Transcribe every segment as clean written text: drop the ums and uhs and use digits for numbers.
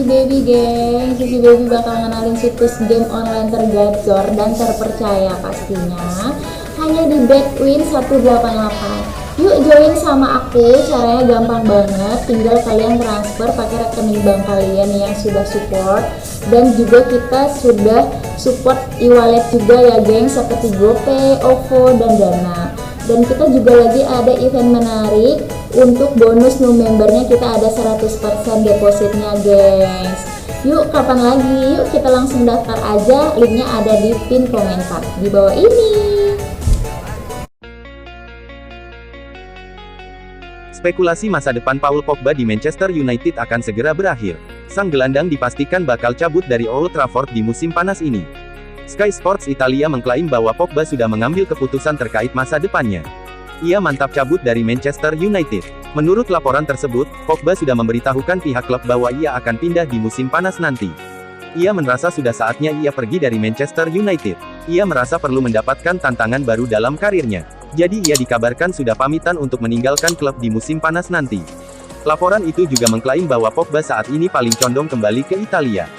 Sisi Baby geng. Sisi Baby bakal ngenalin situs game online tergacor dan terpercaya pastinya hanya di Betwin 188. Yuk join sama aku, caranya gampang banget, tinggal kalian transfer pakai rekening bank kalian yang sudah support, dan juga kita sudah support e-wallet juga ya geng, seperti GoPay, OVO, dan Dana. Dan kita juga lagi ada event menarik, untuk bonus new membernya kita ada 100% depositnya gengs. Yuk kapan lagi, yuk kita langsung daftar aja, linknya ada di pin komentar di bawah ini. Spekulasi masa depan Paul Pogba di Manchester United akan segera berakhir. Sang gelandang dipastikan bakal cabut dari Old Trafford di musim panas ini. Sky Sports Italia mengklaim bahwa Pogba sudah mengambil keputusan terkait masa depannya. Ia mantap cabut dari Manchester United. Menurut laporan tersebut, Pogba sudah memberitahukan pihak klub bahwa ia akan pindah di musim panas nanti. Ia merasa sudah saatnya ia pergi dari Manchester United. Ia merasa perlu mendapatkan tantangan baru dalam karirnya. Jadi ia dikabarkan sudah pamitan untuk meninggalkan klub di musim panas nanti. Laporan itu juga mengklaim bahwa Pogba saat ini paling condong kembali ke Italia.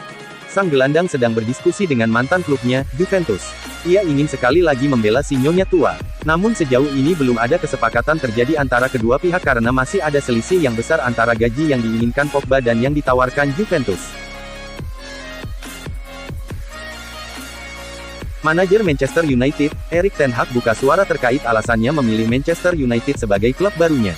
Sang gelandang sedang berdiskusi dengan mantan klubnya, Juventus. Ia ingin sekali lagi membela si nyonya tua. Namun sejauh ini belum ada kesepakatan terjadi antara kedua pihak karena masih ada selisih yang besar antara gaji yang diinginkan Pogba dan yang ditawarkan Juventus. Manajer Manchester United, Erik ten Hag buka suara terkait alasannya memilih Manchester United sebagai klub barunya.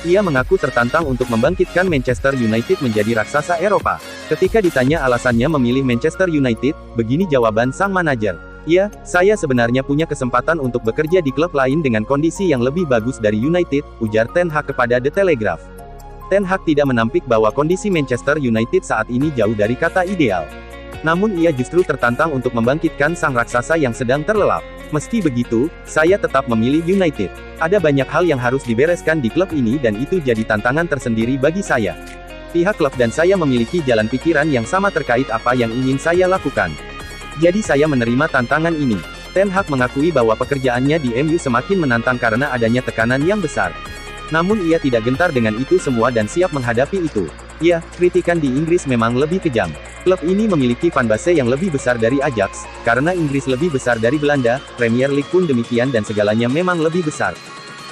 Ia mengaku tertantang untuk membangkitkan Manchester United menjadi raksasa Eropa. Ketika ditanya alasannya memilih Manchester United, begini jawaban sang manajer. "Ya, saya sebenarnya punya kesempatan untuk bekerja di klub lain dengan kondisi yang lebih bagus dari United," ujar ten Hag kepada The Telegraph. Ten Hag tidak menampik bahwa kondisi Manchester United saat ini jauh dari kata ideal. Namun ia justru tertantang untuk membangkitkan sang raksasa yang sedang terlelap. "Meski begitu, saya tetap memilih United. Ada banyak hal yang harus dibereskan di klub ini dan itu jadi tantangan tersendiri bagi saya. Pihak klub dan saya memiliki jalan pikiran yang sama terkait apa yang ingin saya lakukan. Jadi saya menerima tantangan ini." Ten Hag mengakui bahwa pekerjaannya di MU semakin menantang karena adanya tekanan yang besar. Namun ia tidak gentar dengan itu semua dan siap menghadapi itu. Ya, kritikan di Inggris memang lebih kejam. Klub ini memiliki fanbase yang lebih besar dari Ajax, karena Inggris lebih besar dari Belanda, Premier League pun demikian dan segalanya memang lebih besar.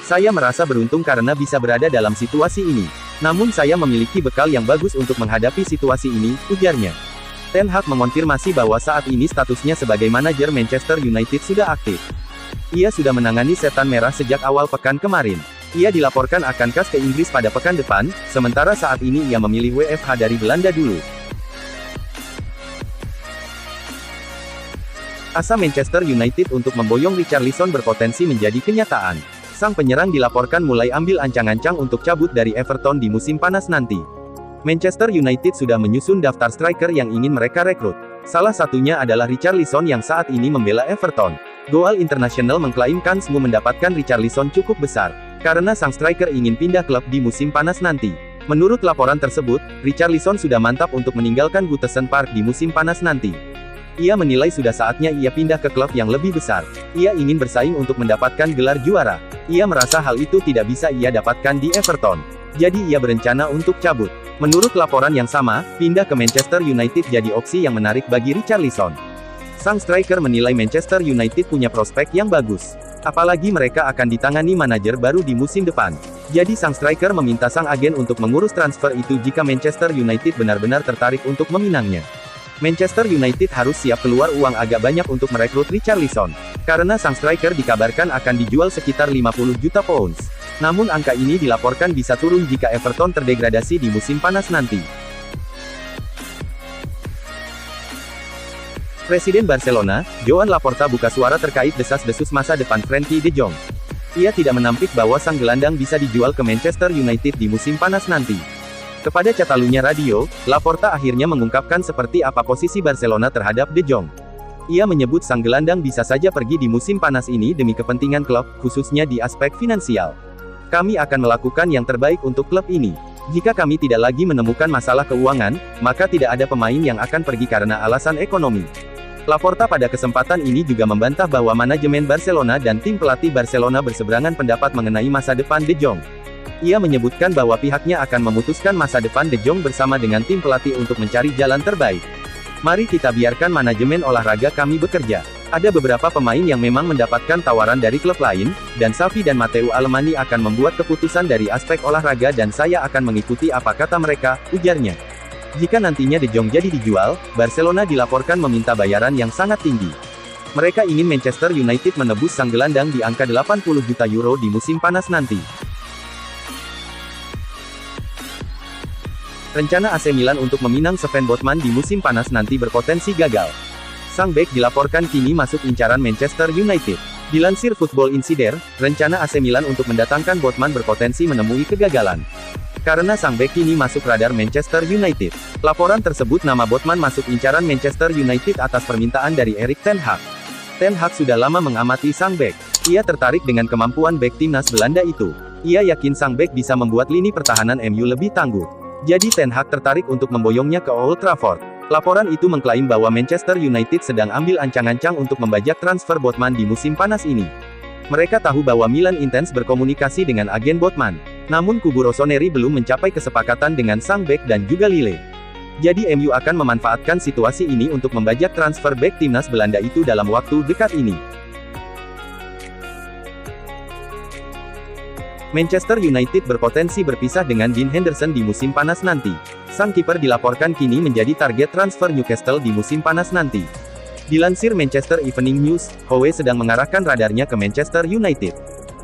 "Saya merasa beruntung karena bisa berada dalam situasi ini. Namun saya memiliki bekal yang bagus untuk menghadapi situasi ini," ujarnya. Ten Hag mengonfirmasi bahwa saat ini statusnya sebagai manajer Manchester United sudah aktif. Ia sudah menangani setan merah sejak awal pekan kemarin. Ia dilaporkan akan kas ke Inggris pada pekan depan, sementara saat ini ia memilih WFH dari Belanda dulu. Asa Manchester United untuk memboyong Richarlison berpotensi menjadi kenyataan. Sang penyerang dilaporkan mulai ambil ancang-ancang untuk cabut dari Everton di musim panas nanti. Manchester United sudah menyusun daftar striker yang ingin mereka rekrut. Salah satunya adalah Richarlison yang saat ini membela Everton. Goal International mengklaim kansmu mendapatkan Richarlison cukup besar, karena sang striker ingin pindah klub di musim panas nanti. Menurut laporan tersebut, Richarlison sudah mantap untuk meninggalkan Goodison Park di musim panas nanti. Ia menilai sudah saatnya ia pindah ke klub yang lebih besar. Ia ingin bersaing untuk mendapatkan gelar juara. Ia merasa hal itu tidak bisa ia dapatkan di Everton. Jadi ia berencana untuk cabut. Menurut laporan yang sama, pindah ke Manchester United jadi opsi yang menarik bagi Richarlison. Sang striker menilai Manchester United punya prospek yang bagus. Apalagi mereka akan ditangani manajer baru di musim depan. Jadi sang striker meminta sang agen untuk mengurus transfer itu jika Manchester United benar-benar tertarik untuk meminangnya. Manchester United harus siap keluar uang agak banyak untuk merekrut Richarlison, karena sang striker dikabarkan akan dijual sekitar 50 juta pounds. Namun angka ini dilaporkan bisa turun jika Everton terdegradasi di musim panas nanti. Presiden Barcelona, Joan Laporta buka suara terkait desas-desus masa depan Frenkie de Jong. Ia tidak menampik bahwa sang gelandang bisa dijual ke Manchester United di musim panas nanti. Kepada Catalunya Radio, Laporta akhirnya mengungkapkan seperti apa posisi Barcelona terhadap De Jong. Ia menyebut sang gelandang bisa saja pergi di musim panas ini demi kepentingan klub, khususnya di aspek finansial. "Kami akan melakukan yang terbaik untuk klub ini. Jika kami tidak lagi menemukan masalah keuangan, maka tidak ada pemain yang akan pergi karena alasan ekonomi." Laporta pada kesempatan ini juga membantah bahwa manajemen Barcelona dan tim pelatih Barcelona berseberangan pendapat mengenai masa depan De Jong. Ia menyebutkan bahwa pihaknya akan memutuskan masa depan De Jong bersama dengan tim pelatih untuk mencari jalan terbaik. Mari kita biarkan manajemen olahraga kami bekerja. Ada beberapa pemain yang memang mendapatkan tawaran dari klub lain, dan Xavi dan Matteo Alemany akan membuat keputusan dari aspek olahraga dan saya akan mengikuti apa kata mereka, ujarnya. Jika nantinya De Jong jadi dijual, Barcelona dilaporkan meminta bayaran yang sangat tinggi. Mereka ingin Manchester United menebus sang gelandang di angka 80 juta euro di musim panas nanti. Rencana AC Milan untuk meminang Sven Botman di musim panas nanti berpotensi gagal. Sang bek dilaporkan kini masuk incaran Manchester United. Dilansir Football Insider, rencana AC Milan untuk mendatangkan Botman berpotensi menemui kegagalan. Karena sang bek kini masuk radar Manchester United. Laporan tersebut nama Botman masuk incaran Manchester United atas permintaan dari Erik ten Hag. Ten Hag sudah lama mengamati sang bek. Ia tertarik dengan kemampuan bek timnas Belanda itu. Ia yakin sang bek bisa membuat lini pertahanan MU lebih tangguh. Jadi Ten Hag tertarik untuk memboyongnya ke Old Trafford. Laporan itu mengklaim bahwa Manchester United sedang ambil ancang-ancang untuk membajak transfer Botman di musim panas ini. Mereka tahu bahwa Milan intens berkomunikasi dengan agen Botman. Namun kubu Rossoneri belum mencapai kesepakatan dengan sang bek dan juga Lille. Jadi MU akan memanfaatkan situasi ini untuk membajak transfer bek timnas Belanda itu dalam waktu dekat ini. Manchester United berpotensi berpisah dengan Dean Henderson di musim panas nanti. Sang kiper dilaporkan kini menjadi target transfer Newcastle di musim panas nanti. Dilansir Manchester Evening News, Howe sedang mengarahkan radarnya ke Manchester United.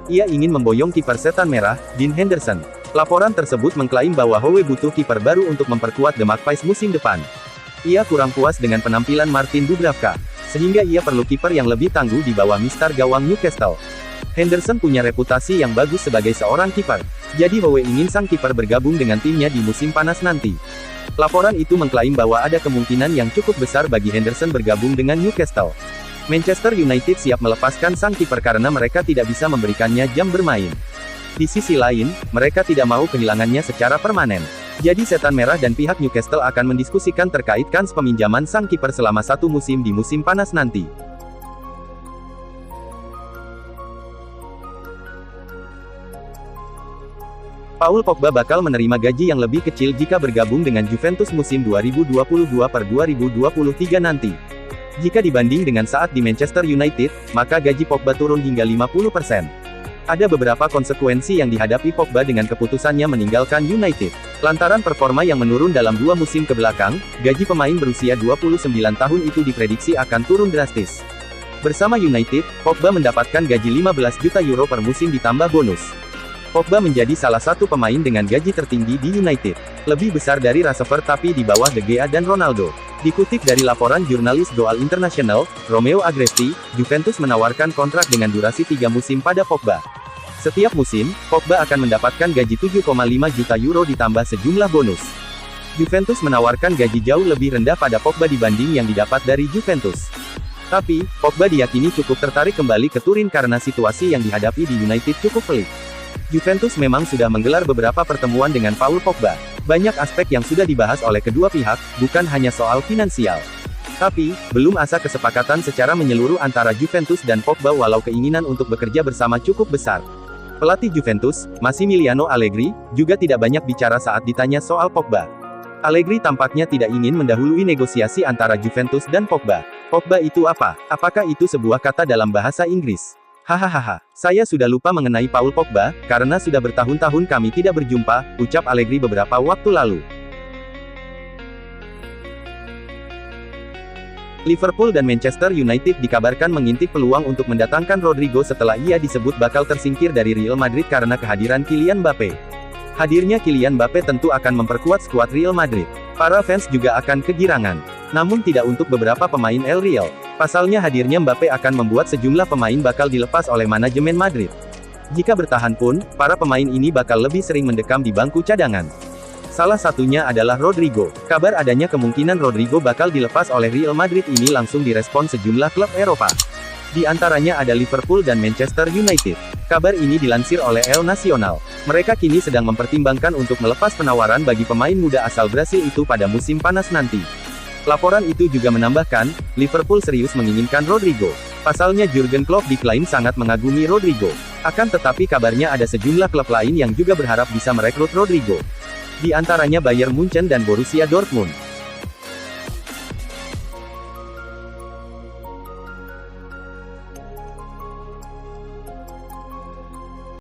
Ia ingin memboyong kiper setan merah, Dean Henderson. Laporan tersebut mengklaim bahwa Howe butuh kiper baru untuk memperkuat The Magpies musim depan. Ia kurang puas dengan penampilan Martin Dubravka, sehingga ia perlu kiper yang lebih tangguh di bawah mister gawang Newcastle. Henderson punya reputasi yang bagus sebagai seorang kiper. Jadi Howe ingin sang kiper bergabung dengan timnya di musim panas nanti. Laporan itu mengklaim bahwa ada kemungkinan yang cukup besar bagi Henderson bergabung dengan Newcastle. Manchester United siap melepaskan sang kiper karena mereka tidak bisa memberikannya jam bermain. Di sisi lain, mereka tidak mau kehilangannya secara permanen. Jadi setan merah dan pihak Newcastle akan mendiskusikan terkait kans peminjaman sang kiper selama satu musim di musim panas nanti. Paul Pogba bakal menerima gaji yang lebih kecil jika bergabung dengan Juventus musim 2022-2023 nanti. Jika dibanding dengan saat di Manchester United, maka gaji Pogba turun hingga 50%. Ada beberapa konsekuensi yang dihadapi Pogba dengan keputusannya meninggalkan United. Lantaran performa yang menurun dalam 2 musim kebelakang, gaji pemain berusia 29 tahun itu diprediksi akan turun drastis. Bersama United, Pogba mendapatkan gaji 15 juta euro per musim ditambah bonus. Pogba menjadi salah satu pemain dengan gaji tertinggi di United. Lebih besar dari Rashford tapi di bawah De Gea dan Ronaldo. Dikutip dari laporan jurnalis Goal International, Romeo Agresti, Juventus menawarkan kontrak dengan durasi 3 musim pada Pogba. Setiap musim, Pogba akan mendapatkan gaji 7,5 juta euro ditambah sejumlah bonus. Juventus menawarkan gaji jauh lebih rendah pada Pogba dibanding yang didapat dari Juventus. Tapi, Pogba diyakini cukup tertarik kembali ke Turin karena situasi yang dihadapi di United cukup pelik. Juventus memang sudah menggelar beberapa pertemuan dengan Paul Pogba. Banyak aspek yang sudah dibahas oleh kedua pihak, bukan hanya soal finansial. Tapi, belum asa kesepakatan secara menyeluruh antara Juventus dan Pogba walau keinginan untuk bekerja bersama cukup besar. Pelatih Juventus, Massimiliano Allegri, juga tidak banyak bicara saat ditanya soal Pogba. Allegri tampaknya tidak ingin mendahului negosiasi antara Juventus dan Pogba. Pogba itu apa? Apakah itu sebuah kata dalam bahasa Inggris? Hahaha, saya sudah lupa mengenai Paul Pogba, karena sudah bertahun-tahun kami tidak berjumpa, ucap Allegri beberapa waktu lalu. Liverpool dan Manchester United dikabarkan mengintip peluang untuk mendatangkan Rodrigo setelah ia disebut bakal tersingkir dari Real Madrid karena kehadiran Kylian Mbappe. Hadirnya Kylian Mbappe tentu akan memperkuat skuad Real Madrid. Para fans juga akan kegirangan. Namun tidak untuk beberapa pemain El Real. Pasalnya hadirnya Mbappe akan membuat sejumlah pemain bakal dilepas oleh manajemen Madrid. Jika bertahan pun, para pemain ini bakal lebih sering mendekam di bangku cadangan. Salah satunya adalah Rodrigo. Kabar adanya kemungkinan Rodrigo bakal dilepas oleh Real Madrid ini langsung direspon sejumlah klub Eropa. Di antaranya ada Liverpool dan Manchester United. Kabar ini dilansir oleh El Nacional. Mereka kini sedang mempertimbangkan untuk melepas penawaran bagi pemain muda asal Brasil itu pada musim panas nanti. Laporan itu juga menambahkan, Liverpool serius menginginkan Rodrigo. Pasalnya Jurgen Klopp diklaim sangat mengagumi Rodrigo. Akan tetapi kabarnya ada sejumlah klub lain yang juga berharap bisa merekrut Rodrigo. Di antaranya Bayern Munchen dan Borussia Dortmund.